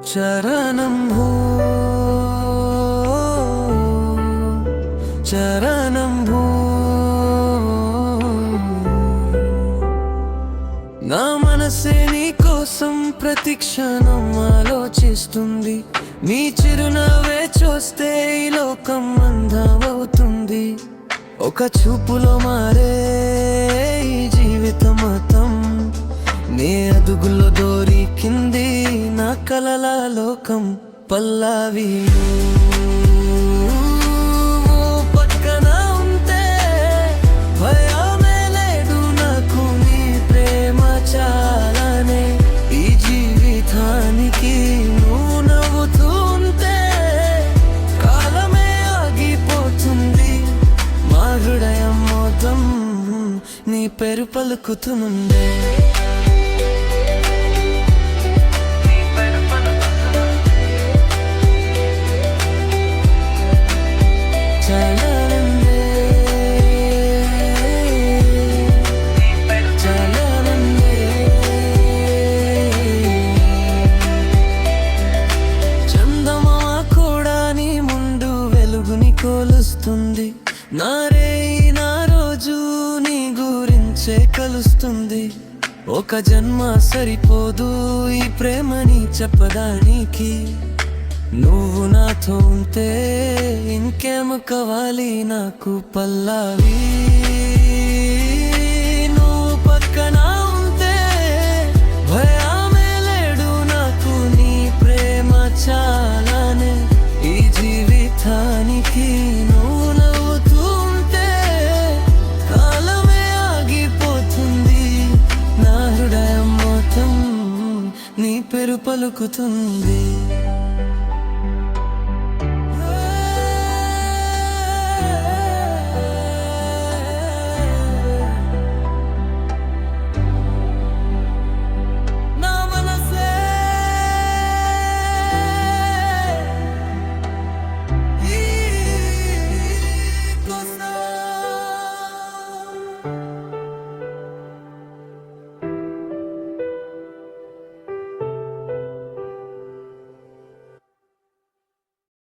చరణం భూ చరణం భూ నా మనసే నీ కోసం ప్రతిక్షణం ఆలోచిస్తుంది. నీ చిరునవ్వే చూస్తే ఈ లోకం అందమవుతుంది. ఒక చూపులో మారే ఈ జీవితం మొత్తం నీ అదుగులో దొరికింది. నా కలల లోకం పల్లవి పక్కన ఉంటే భయమే లేదు నాకు. నీ ప్రేమ చాలానే ఈ జీవితానికి. నువ్వు నవ్వుతూ ఉంటే కాలమే ఆగిపోతుంది. మా హృదయం మొత్తం నీ పేరు పలుకుతుండే. కొలుస్తుంది నారే నా రోజు నీ గురించే కలుస్తుంది. ఒక జన్మ సరిపోదు ఈ ప్రేమని చెప్పడానికి. నువ్వు నాతో ఉంటే ఇంకేం కావాలి నాకు పల్లవి. నువ్వు పక్కన ఉంటే భయమే లేడు నాకు. నీ ప్రేమ చాలానే ఈ జీవితానికి. నువ్వు నవ్వుతూ ఉంటే కాలమే ఆగిపోతుంది. నా హృదయం మొత్తం నీ పేరు పలుకుతుంది.